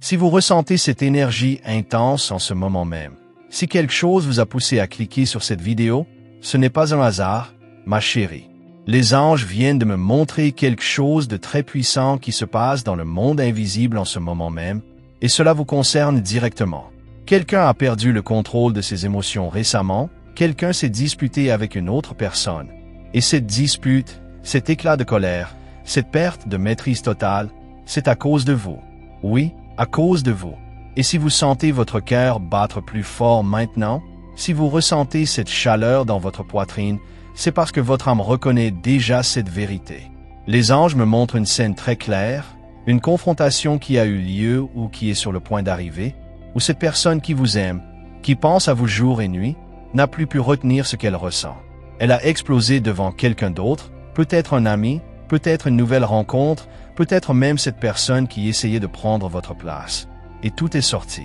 Si vous ressentez cette énergie intense en ce moment même, si quelque chose vous a poussé à cliquer sur cette vidéo, ce n'est pas un hasard, ma chérie. Les anges viennent de me montrer quelque chose de très puissant qui se passe dans le monde invisible en ce moment même, et cela vous concerne directement. Quelqu'un a perdu le contrôle de ses émotions récemment, quelqu'un s'est disputé avec une autre personne. Et cette dispute, cet éclat de colère, cette perte de maîtrise totale, c'est à cause de vous. Oui, à cause de vous. Et si vous sentez votre cœur battre plus fort maintenant, si vous ressentez cette chaleur dans votre poitrine, c'est parce que votre âme reconnaît déjà cette vérité. Les anges me montrent une scène très claire, une confrontation qui a eu lieu ou qui est sur le point d'arriver, où cette personne qui vous aime, qui pense à vous jour et nuit, n'a plus pu retenir ce qu'elle ressent. Elle a explosé devant quelqu'un d'autre, peut-être un ami, peut-être une nouvelle rencontre, peut-être même cette personne qui essayait de prendre votre place. Et tout est sorti.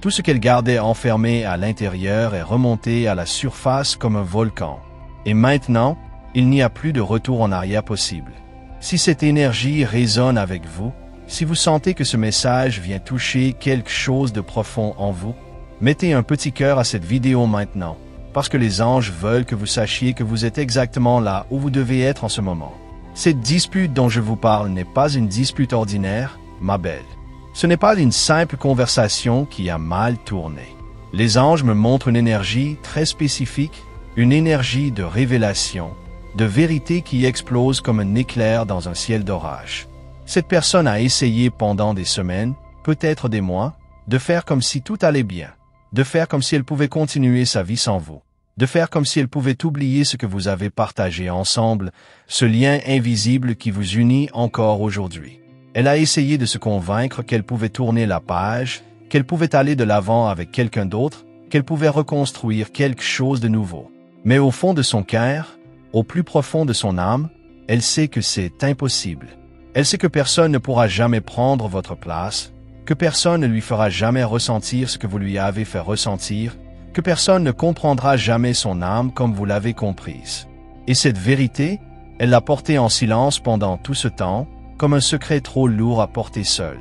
Tout ce qu'elle gardait enfermé à l'intérieur est remonté à la surface comme un volcan. Et maintenant, il n'y a plus de retour en arrière possible. Si cette énergie résonne avec vous, si vous sentez que ce message vient toucher quelque chose de profond en vous, mettez un petit cœur à cette vidéo maintenant, parce que les anges veulent que vous sachiez que vous êtes exactement là où vous devez être en ce moment. Cette dispute dont je vous parle n'est pas une dispute ordinaire, ma belle. Ce n'est pas une simple conversation qui a mal tourné. Les anges me montrent une énergie très spécifique, une énergie de révélation, de vérité qui explose comme un éclair dans un ciel d'orage. Cette personne a essayé pendant des semaines, peut-être des mois, de faire comme si tout allait bien, de faire comme si elle pouvait continuer sa vie sans vous, de faire comme si elle pouvait oublier ce que vous avez partagé ensemble, ce lien invisible qui vous unit encore aujourd'hui. Elle a essayé de se convaincre qu'elle pouvait tourner la page, qu'elle pouvait aller de l'avant avec quelqu'un d'autre, qu'elle pouvait reconstruire quelque chose de nouveau. Mais au fond de son cœur, au plus profond de son âme, elle sait que c'est impossible. Elle sait que personne ne pourra jamais prendre votre place, que personne ne lui fera jamais ressentir ce que vous lui avez fait ressentir, que personne ne comprendra jamais son âme comme vous l'avez comprise. Et cette vérité, elle l'a portée en silence pendant tout ce temps, comme un secret trop lourd à porter seul,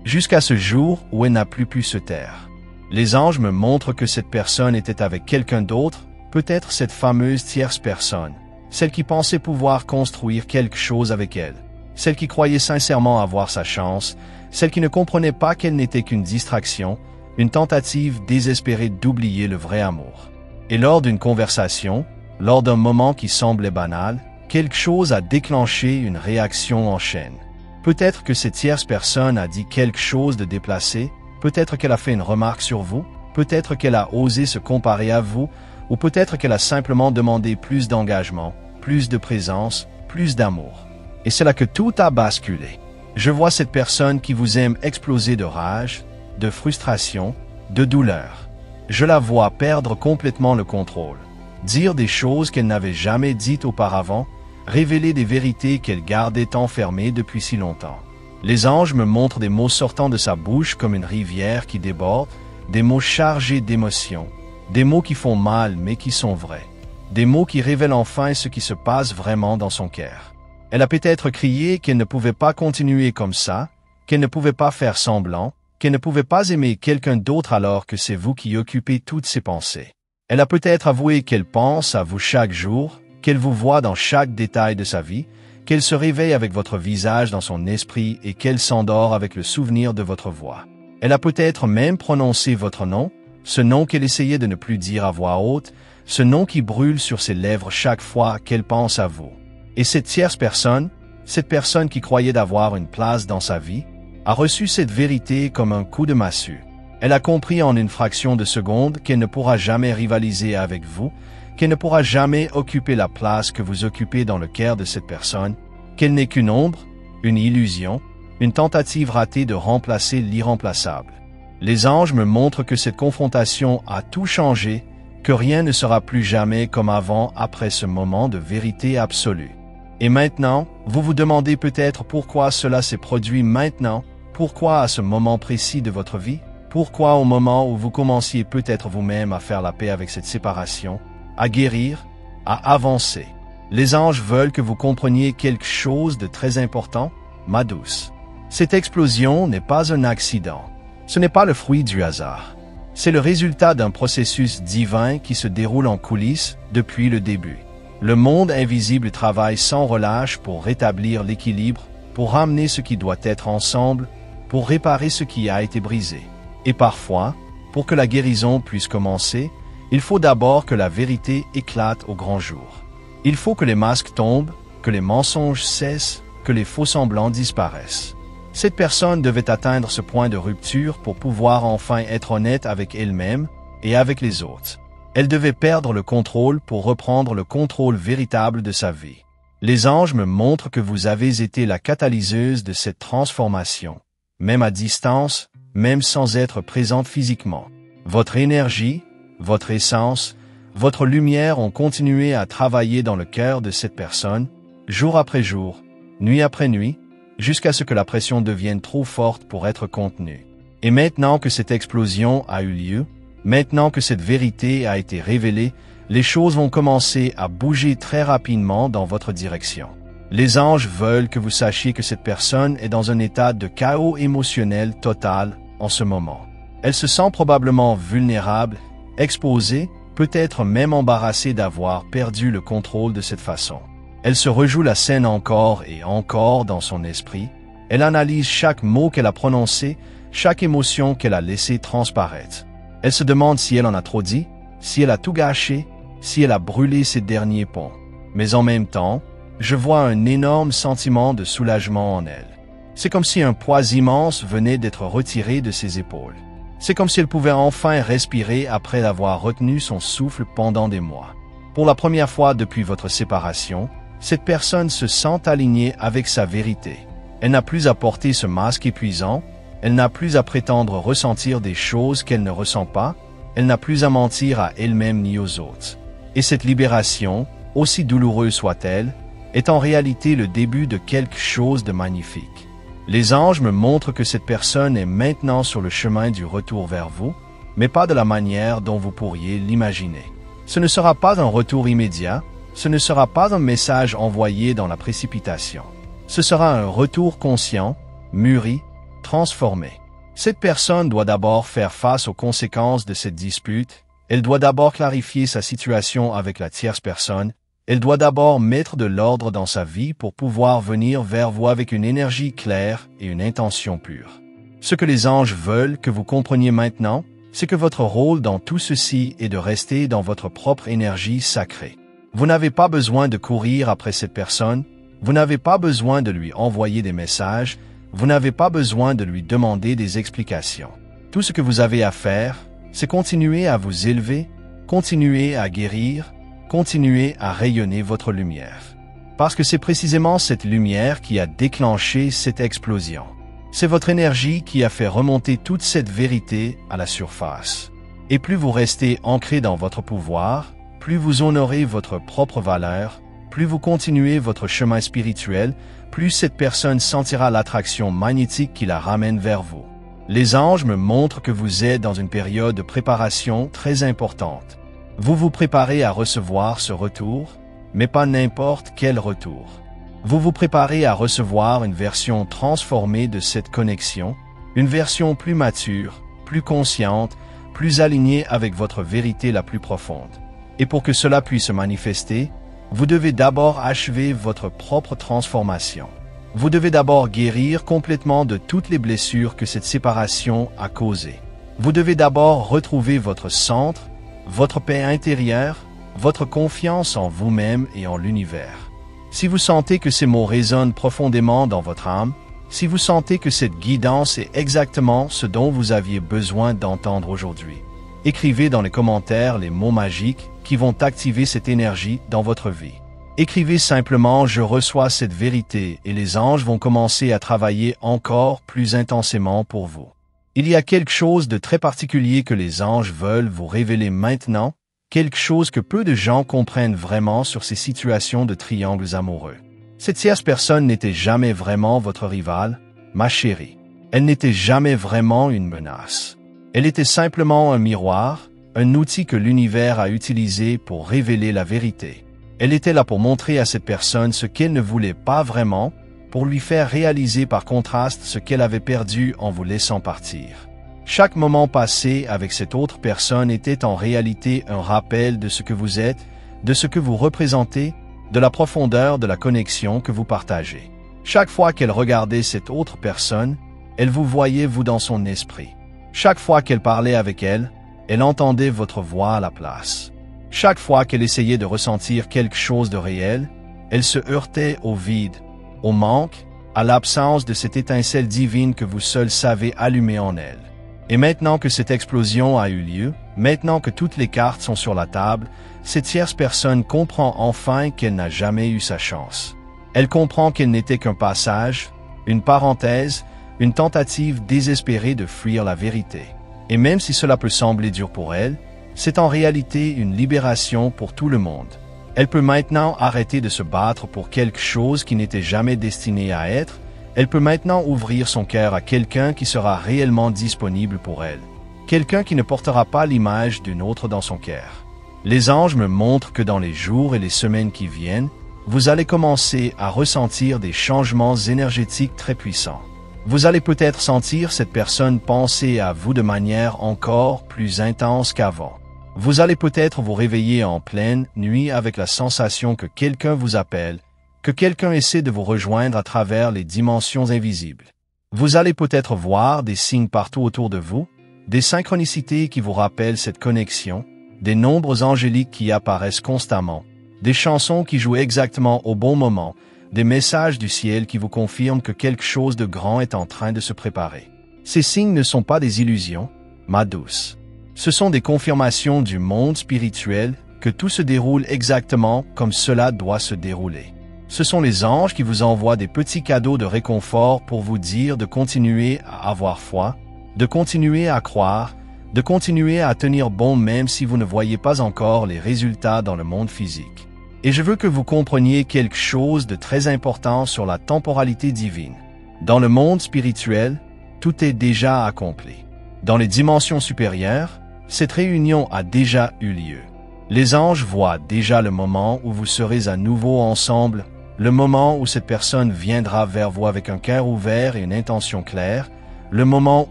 jusqu'à ce jour où elle n'a plus pu se taire. Les anges me montrent que cette personne était avec quelqu'un d'autre, peut-être cette fameuse tierce personne, celle qui pensait pouvoir construire quelque chose avec elle, celle qui croyait sincèrement avoir sa chance, celle qui ne comprenait pas qu'elle n'était qu'une distraction, une tentative désespérée d'oublier le vrai amour. Et lors d'une conversation, lors d'un moment qui semblait banal, quelque chose a déclenché une réaction en chaîne. Peut-être que cette tierce personne a dit quelque chose de déplacé, peut-être qu'elle a fait une remarque sur vous, peut-être qu'elle a osé se comparer à vous, ou peut-être qu'elle a simplement demandé plus d'engagement, plus de présence, plus d'amour. Et c'est là que tout a basculé. Je vois cette personne qui vous aime exploser de rage, de frustration, de douleur. Je la vois perdre complètement le contrôle, dire des choses qu'elle n'avait jamais dites auparavant, révéler des vérités qu'elle gardait enfermées depuis si longtemps. Les anges me montrent des mots sortant de sa bouche comme une rivière qui déborde, des mots chargés d'émotions, des mots qui font mal mais qui sont vrais, des mots qui révèlent enfin ce qui se passe vraiment dans son cœur. Elle a peut-être crié qu'elle ne pouvait pas continuer comme ça, qu'elle ne pouvait pas faire semblant, qu'elle ne pouvait pas aimer quelqu'un d'autre alors que c'est vous qui occupez toutes ses pensées. Elle a peut-être avoué qu'elle pense à vous chaque jour, qu'elle vous voit dans chaque détail de sa vie, qu'elle se réveille avec votre visage dans son esprit et qu'elle s'endort avec le souvenir de votre voix. Elle a peut-être même prononcé votre nom, ce nom qu'elle essayait de ne plus dire à voix haute, ce nom qui brûle sur ses lèvres chaque fois qu'elle pense à vous. Et cette tierce personne, cette personne qui croyait d'avoir une place dans sa vie, a reçu cette vérité comme un coup de massue. Elle a compris en une fraction de seconde qu'elle ne pourra jamais rivaliser avec vous, qu'elle ne pourra jamais occuper la place que vous occupez dans le cœur de cette personne, qu'elle n'est qu'une ombre, une illusion, une tentative ratée de remplacer l'irremplaçable. Les anges me montrent que cette confrontation a tout changé, que rien ne sera plus jamais comme avant après ce moment de vérité absolue. Et maintenant, vous vous demandez peut-être pourquoi cela s'est produit maintenant, pourquoi à ce moment précis de votre vie, pourquoi au moment où vous commenciez peut-être vous-même à faire la paix avec cette séparation, à guérir, à avancer. Les anges veulent que vous compreniez quelque chose de très important, ma douce. Cette explosion n'est pas un accident. Ce n'est pas le fruit du hasard. C'est le résultat d'un processus divin qui se déroule en coulisses depuis le début. Le monde invisible travaille sans relâche pour rétablir l'équilibre, pour ramener ce qui doit être ensemble, pour réparer ce qui a été brisé. Et parfois, pour que la guérison puisse commencer, il faut d'abord que la vérité éclate au grand jour. Il faut que les masques tombent, que les mensonges cessent, que les faux-semblants disparaissent. Cette personne devait atteindre ce point de rupture pour pouvoir enfin être honnête avec elle-même et avec les autres. Elle devait perdre le contrôle pour reprendre le contrôle véritable de sa vie. Les anges me montrent que vous avez été la catalyseuse de cette transformation, même à distance, même sans être présente physiquement. Votre énergie, votre essence, votre lumière ont continué à travailler dans le cœur de cette personne, jour après jour, nuit après nuit, jusqu'à ce que la pression devienne trop forte pour être contenue. Et maintenant que cette explosion a eu lieu, maintenant que cette vérité a été révélée, les choses vont commencer à bouger très rapidement dans votre direction. Les anges veulent que vous sachiez que cette personne est dans un état de chaos émotionnel total en ce moment. Elle se sent probablement vulnérable, exposée, peut-être même embarrassée d'avoir perdu le contrôle de cette façon. Elle se rejoue la scène encore et encore dans son esprit. Elle analyse chaque mot qu'elle a prononcé, chaque émotion qu'elle a laissé transparaître. Elle se demande si elle en a trop dit, si elle a tout gâché, si elle a brûlé ses derniers ponts. Mais en même temps, je vois un énorme sentiment de soulagement en elle. C'est comme si un poids immense venait d'être retiré de ses épaules. C'est comme si elle pouvait enfin respirer après avoir retenu son souffle pendant des mois. Pour la première fois depuis votre séparation, cette personne se sent alignée avec sa vérité. Elle n'a plus à porter ce masque épuisant, elle n'a plus à prétendre ressentir des choses qu'elle ne ressent pas, elle n'a plus à mentir à elle-même ni aux autres. Et cette libération, aussi douloureuse soit-elle, est en réalité le début de quelque chose de magnifique. Les anges me montrent que cette personne est maintenant sur le chemin du retour vers vous, mais pas de la manière dont vous pourriez l'imaginer. Ce ne sera pas un retour immédiat, ce ne sera pas un message envoyé dans la précipitation. Ce sera un retour conscient, mûri, transformé. Cette personne doit d'abord faire face aux conséquences de cette dispute, elle doit d'abord clarifier sa situation avec la tierce personne, elle doit d'abord mettre de l'ordre dans sa vie pour pouvoir venir vers vous avec une énergie claire et une intention pure. Ce que les anges veulent que vous compreniez maintenant, c'est que votre rôle dans tout ceci est de rester dans votre propre énergie sacrée. Vous n'avez pas besoin de courir après cette personne, vous n'avez pas besoin de lui envoyer des messages, vous n'avez pas besoin de lui demander des explications. Tout ce que vous avez à faire, c'est continuer à vous élever, continuer à guérir, continuer à rayonner votre lumière. Parce que c'est précisément cette lumière qui a déclenché cette explosion. C'est votre énergie qui a fait remonter toute cette vérité à la surface. Et plus vous restez ancré dans votre pouvoir, plus vous honorez votre propre valeur, plus vous continuez votre chemin spirituel, plus cette personne sentira l'attraction magnétique qui la ramène vers vous. Les anges me montrent que vous êtes dans une période de préparation très importante. Vous vous préparez à recevoir ce retour, mais pas n'importe quel retour. Vous vous préparez à recevoir une version transformée de cette connexion, une version plus mature, plus consciente, plus alignée avec votre vérité la plus profonde. Et pour que cela puisse se manifester, vous devez d'abord achever votre propre transformation. Vous devez d'abord guérir complètement de toutes les blessures que cette séparation a causées. Vous devez d'abord retrouver votre centre, votre paix intérieure, votre confiance en vous-même et en l'univers. Si vous sentez que ces mots résonnent profondément dans votre âme, si vous sentez que cette guidance est exactement ce dont vous aviez besoin d'entendre aujourd'hui, écrivez dans les commentaires les mots magiques qui vont activer cette énergie dans votre vie. Écrivez simplement « Je reçois cette vérité » et les anges vont commencer à travailler encore plus intensément pour vous. Il y a quelque chose de très particulier que les anges veulent vous révéler maintenant, quelque chose que peu de gens comprennent vraiment sur ces situations de triangles amoureux. Cette tierce personne n'était jamais vraiment votre rivale, ma chérie. Elle n'était jamais vraiment une menace. Elle était simplement un miroir, un outil que l'univers a utilisé pour révéler la vérité. Elle était là pour montrer à cette personne ce qu'elle ne voulait pas vraiment, pour lui faire réaliser par contraste ce qu'elle avait perdu en vous laissant partir. Chaque moment passé avec cette autre personne était en réalité un rappel de ce que vous êtes, de ce que vous représentez, de la profondeur de la connexion que vous partagez. Chaque fois qu'elle regardait cette autre personne, elle vous voyait vous dans son esprit. Chaque fois qu'elle parlait avec elle, elle entendait votre voix à la place. Chaque fois qu'elle essayait de ressentir quelque chose de réel, elle se heurtait au vide, au manque, à l'absence de cette étincelle divine que vous seul savez allumer en elle. Et maintenant que cette explosion a eu lieu, maintenant que toutes les cartes sont sur la table, cette tierce personne comprend enfin qu'elle n'a jamais eu sa chance. Elle comprend qu'elle n'était qu'un passage, une parenthèse, une tentative désespérée de fuir la vérité. Et même si cela peut sembler dur pour elle, c'est en réalité une libération pour tout le monde. Elle peut maintenant arrêter de se battre pour quelque chose qui n'était jamais destiné à être. Elle peut maintenant ouvrir son cœur à quelqu'un qui sera réellement disponible pour elle. Quelqu'un qui ne portera pas l'image d'une autre dans son cœur. Les anges me montrent que dans les jours et les semaines qui viennent, vous allez commencer à ressentir des changements énergétiques très puissants. Vous allez peut-être sentir cette personne penser à vous de manière encore plus intense qu'avant. Vous allez peut-être vous réveiller en pleine nuit avec la sensation que quelqu'un vous appelle, que quelqu'un essaie de vous rejoindre à travers les dimensions invisibles. Vous allez peut-être voir des signes partout autour de vous, des synchronicités qui vous rappellent cette connexion, des nombres angéliques qui apparaissent constamment, des chansons qui jouent exactement au bon moment, des messages du ciel qui vous confirment que quelque chose de grand est en train de se préparer. Ces signes ne sont pas des illusions, ma douce. Ce sont des confirmations du monde spirituel que tout se déroule exactement comme cela doit se dérouler. Ce sont les anges qui vous envoient des petits cadeaux de réconfort pour vous dire de continuer à avoir foi, de continuer à croire, de continuer à tenir bon même si vous ne voyez pas encore les résultats dans le monde physique. Et je veux que vous compreniez quelque chose de très important sur la temporalité divine. Dans le monde spirituel, tout est déjà accompli. Dans les dimensions supérieures, cette réunion a déjà eu lieu. Les anges voient déjà le moment où vous serez à nouveau ensemble, le moment où cette personne viendra vers vous avec un cœur ouvert et une intention claire, le moment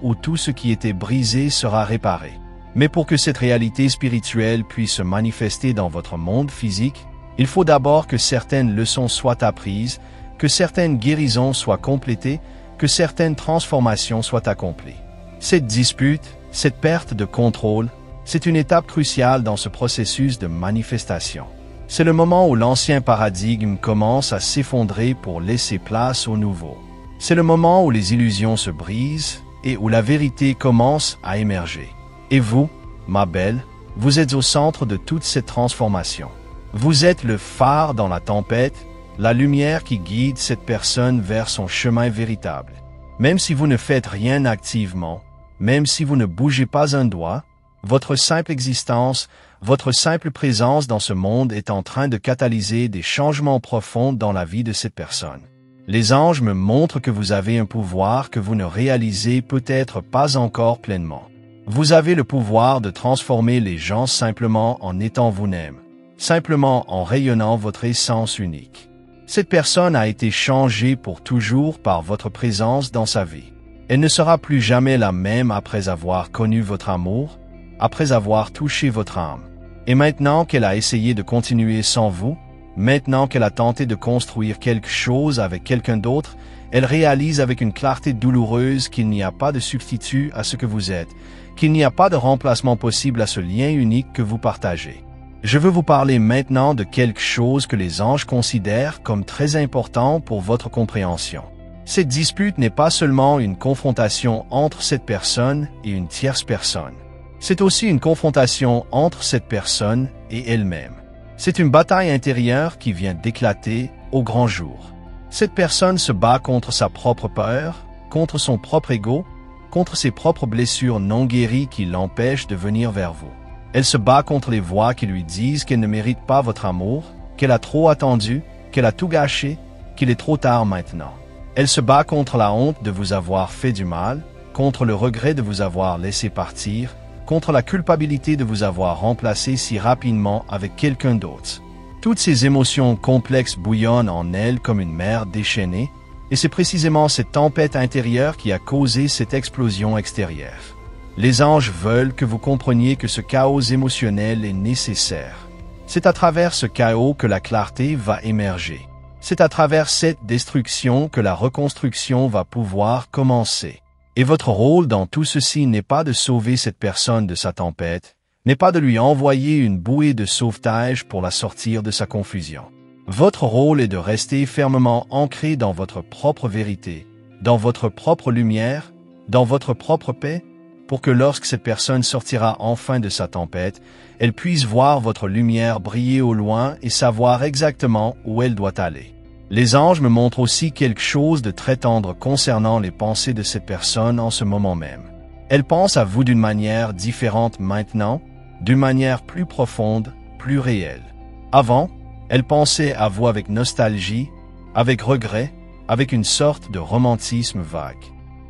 où tout ce qui était brisé sera réparé. Mais pour que cette réalité spirituelle puisse se manifester dans votre monde physique, il faut d'abord que certaines leçons soient apprises, que certaines guérisons soient complétées, que certaines transformations soient accomplies. Cette dispute, cette perte de contrôle, c'est une étape cruciale dans ce processus de manifestation. C'est le moment où l'ancien paradigme commence à s'effondrer pour laisser place au nouveau. C'est le moment où les illusions se brisent et où la vérité commence à émerger. Et vous, ma belle, vous êtes au centre de toute cette transformation. Vous êtes le phare dans la tempête, la lumière qui guide cette personne vers son chemin véritable. Même si vous ne faites rien activement, même si vous ne bougez pas un doigt, votre simple existence, votre simple présence dans ce monde est en train de catalyser des changements profonds dans la vie de cette personne. Les anges me montrent que vous avez un pouvoir que vous ne réalisez peut-être pas encore pleinement. Vous avez le pouvoir de transformer les gens simplement en étant vous-même, simplement en rayonnant votre essence unique. Cette personne a été changée pour toujours par votre présence dans sa vie. Elle ne sera plus jamais la même après avoir connu votre amour, après avoir touché votre âme. Et maintenant qu'elle a essayé de continuer sans vous, maintenant qu'elle a tenté de construire quelque chose avec quelqu'un d'autre, elle réalise avec une clarté douloureuse qu'il n'y a pas de substitut à ce que vous êtes, qu'il n'y a pas de remplacement possible à ce lien unique que vous partagez. Je veux vous parler maintenant de quelque chose que les anges considèrent comme très important pour votre compréhension. Cette dispute n'est pas seulement une confrontation entre cette personne et une tierce personne. C'est aussi une confrontation entre cette personne et elle-même. C'est une bataille intérieure qui vient d'éclater au grand jour. Cette personne se bat contre sa propre peur, contre son propre ego, contre ses propres blessures non guéries qui l'empêchent de venir vers vous. Elle se bat contre les voix qui lui disent qu'elle ne mérite pas votre amour, qu'elle a trop attendu, qu'elle a tout gâché, qu'il est trop tard maintenant. Elle se bat contre la honte de vous avoir fait du mal, contre le regret de vous avoir laissé partir, contre la culpabilité de vous avoir remplacé si rapidement avec quelqu'un d'autre. Toutes ces émotions complexes bouillonnent en elle comme une mer déchaînée, et c'est précisément cette tempête intérieure qui a causé cette explosion extérieure. Les anges veulent que vous compreniez que ce chaos émotionnel est nécessaire. C'est à travers ce chaos que la clarté va émerger. C'est à travers cette destruction que la reconstruction va pouvoir commencer. Et votre rôle dans tout ceci n'est pas de sauver cette personne de sa tempête, n'est pas de lui envoyer une bouée de sauvetage pour la sortir de sa confusion. Votre rôle est de rester fermement ancré dans votre propre vérité, dans votre propre lumière, dans votre propre paix, pour que lorsque cette personne sortira enfin de sa tempête, elle puisse voir votre lumière briller au loin et savoir exactement où elle doit aller. Les anges me montrent aussi quelque chose de très tendre concernant les pensées de cette personne en ce moment même. Elle pense à vous d'une manière différente maintenant, d'une manière plus profonde, plus réelle. Avant, elle pensait à vous avec nostalgie, avec regret, avec une sorte de romantisme vague.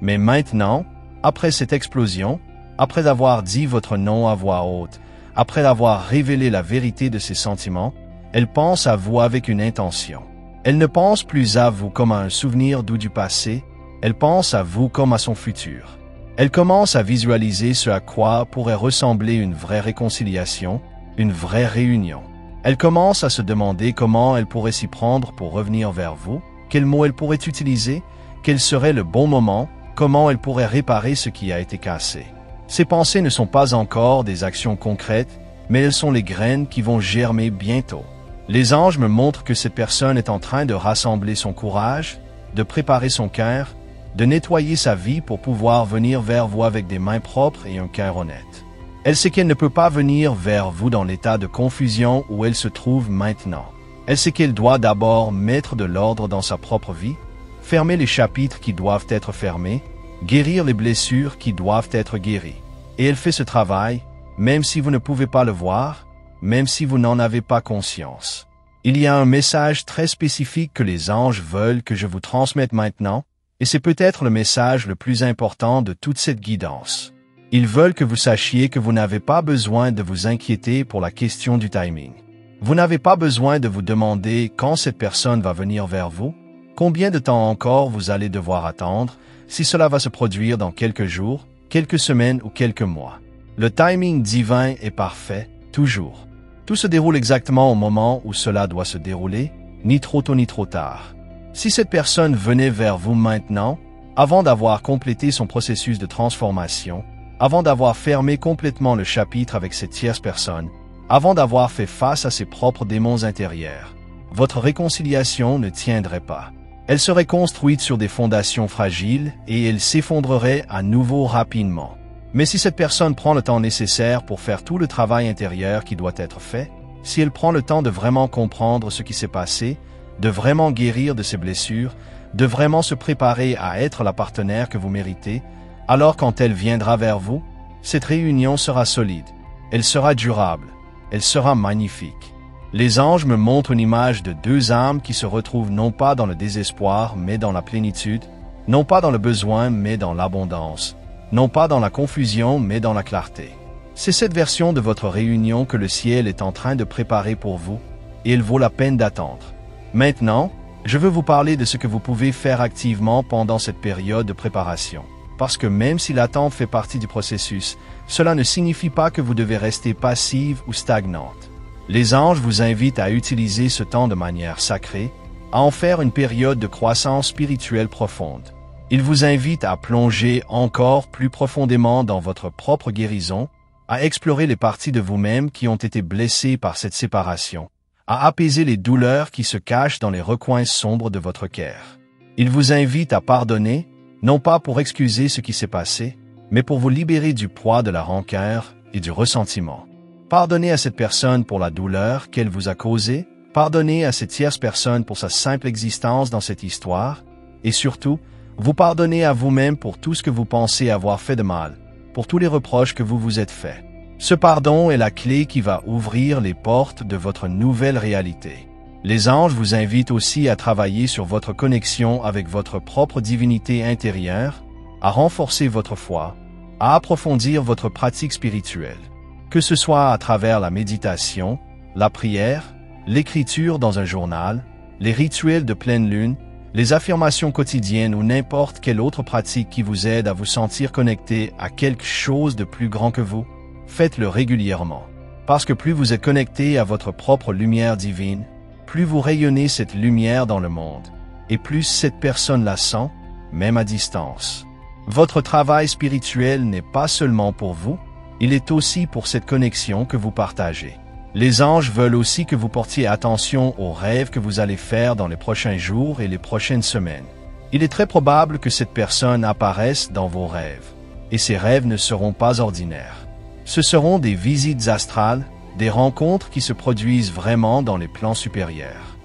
Mais maintenant, après cette explosion, après avoir dit votre nom à voix haute, après avoir révélé la vérité de ses sentiments, elle pense à vous avec une intention. Elle ne pense plus à vous comme à un souvenir doux du passé, elle pense à vous comme à son futur. Elle commence à visualiser ce à quoi pourrait ressembler une vraie réconciliation, une vraie réunion. Elle commence à se demander comment elle pourrait s'y prendre pour revenir vers vous, quels mots elle pourrait utiliser, quel serait le bon moment, comment elle pourrait réparer ce qui a été cassé. Ces pensées ne sont pas encore des actions concrètes, mais elles sont les graines qui vont germer bientôt. Les anges me montrent que cette personne est en train de rassembler son courage, de préparer son cœur, de nettoyer sa vie pour pouvoir venir vers vous avec des mains propres et un cœur honnête. Elle sait qu'elle ne peut pas venir vers vous dans l'état de confusion où elle se trouve maintenant. Elle sait qu'elle doit d'abord mettre de l'ordre dans sa propre vie, fermer les chapitres qui doivent être fermés, guérir les blessures qui doivent être guéries. Et elle fait ce travail, même si vous ne pouvez pas le voir, même si vous n'en avez pas conscience. Il y a un message très spécifique que les anges veulent que je vous transmette maintenant, et c'est peut-être le message le plus important de toute cette guidance. Ils veulent que vous sachiez que vous n'avez pas besoin de vous inquiéter pour la question du timing. Vous n'avez pas besoin de vous demander quand cette personne va venir vers vous, combien de temps encore vous allez devoir attendre, si cela va se produire dans quelques jours, quelques semaines ou quelques mois. Le timing divin est parfait, toujours. Tout se déroule exactement au moment où cela doit se dérouler, ni trop tôt ni trop tard. Si cette personne venait vers vous maintenant, avant d'avoir complété son processus de transformation, avant d'avoir fermé complètement le chapitre avec cette tierce personne, avant d'avoir fait face à ses propres démons intérieurs, votre réconciliation ne tiendrait pas. Elle serait construite sur des fondations fragiles et elle s'effondrerait à nouveau rapidement. Mais si cette personne prend le temps nécessaire pour faire tout le travail intérieur qui doit être fait, si elle prend le temps de vraiment comprendre ce qui s'est passé, de vraiment guérir de ses blessures, de vraiment se préparer à être la partenaire que vous méritez, alors quand elle viendra vers vous, cette réunion sera solide, elle sera durable, elle sera magnifique. Les anges me montrent une image de deux âmes qui se retrouvent non pas dans le désespoir, mais dans la plénitude, non pas dans le besoin, mais dans l'abondance, non pas dans la confusion, mais dans la clarté. C'est cette version de votre réunion que le ciel est en train de préparer pour vous, et il vaut la peine d'attendre. Maintenant, je veux vous parler de ce que vous pouvez faire activement pendant cette période de préparation. Parce que même si l'attente fait partie du processus, cela ne signifie pas que vous devez rester passive ou stagnante. Les anges vous invitent à utiliser ce temps de manière sacrée, à en faire une période de croissance spirituelle profonde. Ils vous invitent à plonger encore plus profondément dans votre propre guérison, à explorer les parties de vous-même qui ont été blessées par cette séparation, à apaiser les douleurs qui se cachent dans les recoins sombres de votre cœur. Ils vous invitent à pardonner, non pas pour excuser ce qui s'est passé, mais pour vous libérer du poids de la rancœur et du ressentiment. Pardonnez à cette personne pour la douleur qu'elle vous a causée, pardonnez à cette tierce personne pour sa simple existence dans cette histoire, et surtout, vous pardonnez à vous-même pour tout ce que vous pensez avoir fait de mal, pour tous les reproches que vous vous êtes faits. Ce pardon est la clé qui va ouvrir les portes de votre nouvelle réalité. Les anges vous invitent aussi à travailler sur votre connexion avec votre propre divinité intérieure, à renforcer votre foi, à approfondir votre pratique spirituelle. Que ce soit à travers la méditation, la prière, l'écriture dans un journal, les rituels de pleine lune, Les affirmations quotidiennes ou n'importe quelle autre pratique qui vous aide à vous sentir connecté à quelque chose de plus grand que vous, faites-le régulièrement. Parce que plus vous êtes connecté à votre propre lumière divine, plus vous rayonnez cette lumière dans le monde, et plus cette personne la sent, même à distance. Votre travail spirituel n'est pas seulement pour vous, il est aussi pour cette connexion que vous partagez. Les anges veulent aussi que vous portiez attention aux rêves que vous allez faire dans les prochains jours et les prochaines semaines. Il est très probable que cette personne apparaisse dans vos rêves, et ces rêves ne seront pas ordinaires. Ce seront des visites astrales, des rencontres qui se produisent vraiment dans les plans supérieurs.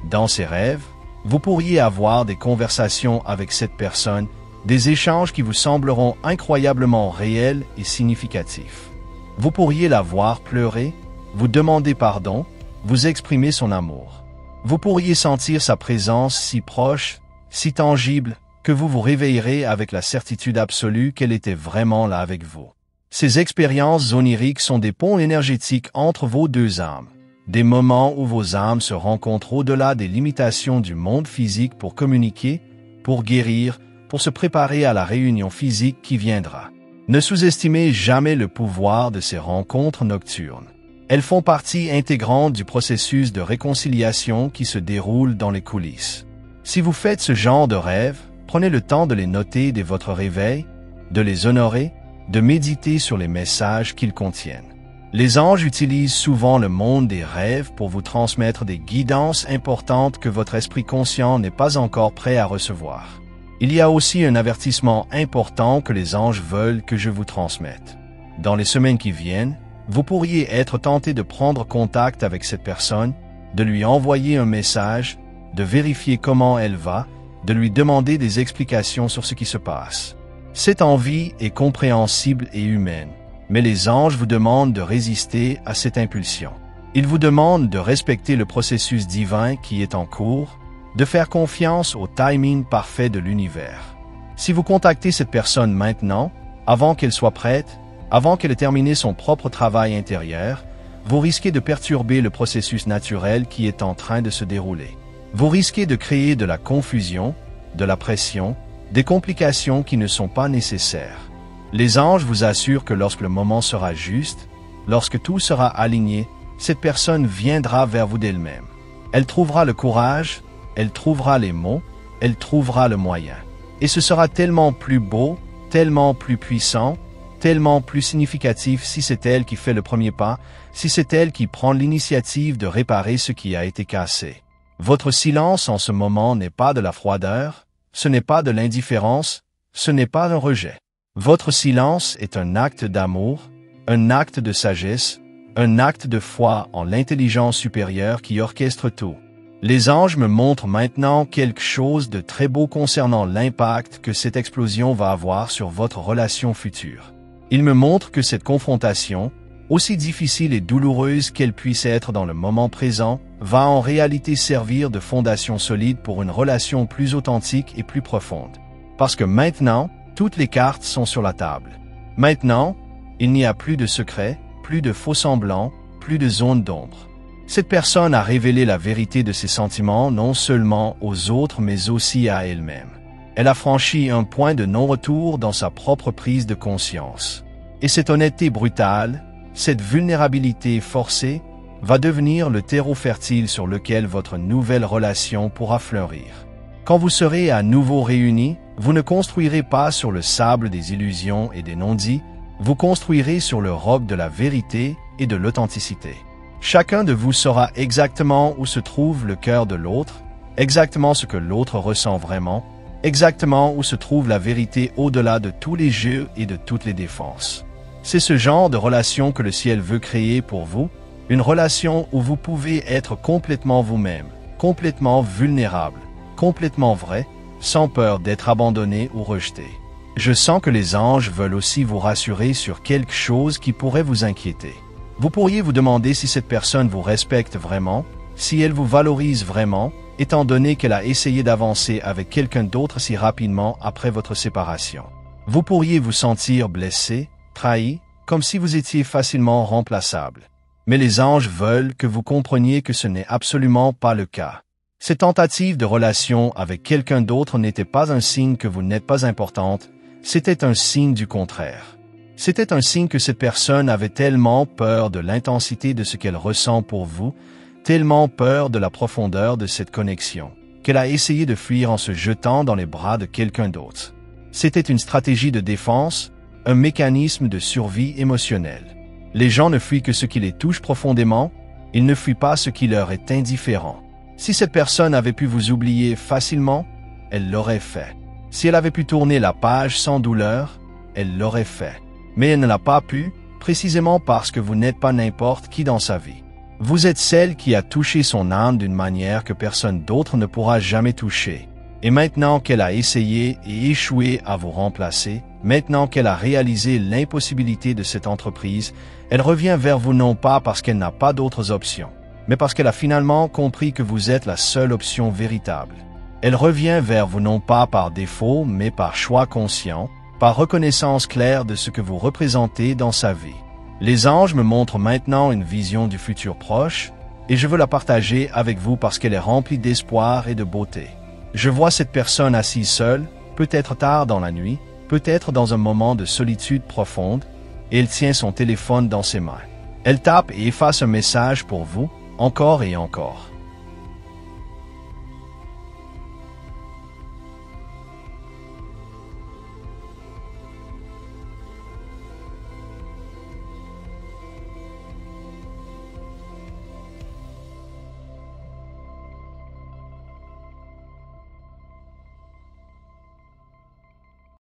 Dans ces rêves, vous pourriez avoir des conversations avec cette personne, des échanges qui vous sembleront incroyablement réels et significatifs. Vous pourriez la voir pleurer, vous demander pardon, vous exprimer son amour. Vous pourriez sentir sa présence si proche, si tangible, que vous vous réveillerez avec la certitude absolue qu'elle était vraiment là avec vous. Ces expériences oniriques sont des ponts énergétiques entre vos deux âmes, des moments où vos âmes se rencontrent au-delà des limitations du monde physique pour communiquer, pour guérir, pour se préparer à la réunion physique qui viendra. Ne sous-estimez jamais le pouvoir de ces rencontres nocturnes. Elles font partie intégrante du processus de réconciliation qui se déroule dans les coulisses. Si vous faites ce genre de rêves, prenez le temps de les noter dès votre réveil, de les honorer, de méditer sur les messages qu'ils contiennent. Les anges utilisent souvent le monde des rêves pour vous transmettre des guidances importantes que votre esprit conscient n'est pas encore prêt à recevoir. Il y a aussi un avertissement important que les anges veulent que je vous transmette. Dans les semaines qui viennent, vous pourriez être tenté de prendre contact avec cette personne, de lui envoyer un message, de vérifier comment elle va, de lui demander des explications sur ce qui se passe. Cette envie est compréhensible et humaine, mais les anges vous demandent de résister à cette impulsion. Ils vous demandent de respecter le processus divin qui est en cours, de faire confiance au timing parfait de l'univers. Si vous contactez cette personne maintenant, avant qu'elle soit prête, avant qu'elle ait terminé son propre travail intérieur, vous risquez de perturber le processus naturel qui est en train de se dérouler. Vous risquez de créer de la confusion, de la pression, des complications qui ne sont pas nécessaires. Les anges vous assurent que lorsque le moment sera juste, lorsque tout sera aligné, cette personne viendra vers vous d'elle-même. Elle trouvera le courage, elle trouvera les mots, elle trouvera le moyen. Et ce sera tellement plus beau, tellement plus puissant, tellement plus significatif si c'est elle qui fait le premier pas, si c'est elle qui prend l'initiative de réparer ce qui a été cassé. Votre silence en ce moment n'est pas de la froideur, ce n'est pas de l'indifférence, ce n'est pas un rejet. Votre silence est un acte d'amour, un acte de sagesse, un acte de foi en l'intelligence supérieure qui orchestre tout. Les anges me montrent maintenant quelque chose de très beau concernant l'impact que cette explosion va avoir sur votre relation future. Ils me montrent que cette confrontation, aussi difficile et douloureuse qu'elle puisse être dans le moment présent, va en réalité servir de fondation solide pour une relation plus authentique et plus profonde. Parce que maintenant, toutes les cartes sont sur la table. Maintenant, il n'y a plus de secrets, plus de faux-semblants, plus de zones d'ombre. Cette personne a révélé la vérité de ses sentiments non seulement aux autres mais aussi à elle-même. Elle a franchi un point de non-retour dans sa propre prise de conscience. Et cette honnêteté brutale, cette vulnérabilité forcée, va devenir le terreau fertile sur lequel votre nouvelle relation pourra fleurir. Quand vous serez à nouveau réunis, vous ne construirez pas sur le sable des illusions et des non-dits, vous construirez sur le roc de la vérité et de l'authenticité. Chacun de vous saura exactement où se trouve le cœur de l'autre, exactement ce que l'autre ressent vraiment, exactement où se trouve la vérité au-delà de tous les jeux et de toutes les défenses. C'est ce genre de relation que le ciel veut créer pour vous, une relation où vous pouvez être complètement vous-même, complètement vulnérable, complètement vrai, sans peur d'être abandonné ou rejeté. Je sens que les anges veulent aussi vous rassurer sur quelque chose qui pourrait vous inquiéter. Vous pourriez vous demander si cette personne vous respecte vraiment, si elle vous valorise vraiment, étant donné qu'elle a essayé d'avancer avec quelqu'un d'autre si rapidement après votre séparation. Vous pourriez vous sentir blessé, trahi, comme si vous étiez facilement remplaçable. Mais les anges veulent que vous compreniez que ce n'est absolument pas le cas. Cette tentative de relation avec quelqu'un d'autre n'était pas un signe que vous n'êtes pas importante, c'était un signe du contraire. C'était un signe que cette personne avait tellement peur de l'intensité de ce qu'elle ressent pour vous, tellement peur de la profondeur de cette connexion, qu'elle a essayé de fuir en se jetant dans les bras de quelqu'un d'autre. C'était une stratégie de défense, un mécanisme de survie émotionnelle. Les gens ne fuient que ce qui les touche profondément, ils ne fuient pas ce qui leur est indifférent. Si cette personne avait pu vous oublier facilement, elle l'aurait fait. Si elle avait pu tourner la page sans douleur, elle l'aurait fait. Mais elle ne l'a pas pu, précisément parce que vous n'êtes pas n'importe qui dans sa vie. Vous êtes celle qui a touché son âme d'une manière que personne d'autre ne pourra jamais toucher. Et maintenant qu'elle a essayé et échoué à vous remplacer, maintenant qu'elle a réalisé l'impossibilité de cette entreprise, elle revient vers vous non pas parce qu'elle n'a pas d'autres options, mais parce qu'elle a finalement compris que vous êtes la seule option véritable. Elle revient vers vous non pas par défaut, mais par choix conscient, par reconnaissance claire de ce que vous représentez dans sa vie. Les anges me montrent maintenant une vision du futur proche, et je veux la partager avec vous parce qu'elle est remplie d'espoir et de beauté. Je vois cette personne assise seule, peut-être tard dans la nuit, peut-être dans un moment de solitude profonde, et elle tient son téléphone dans ses mains. Elle tape et efface un message pour vous, encore et encore.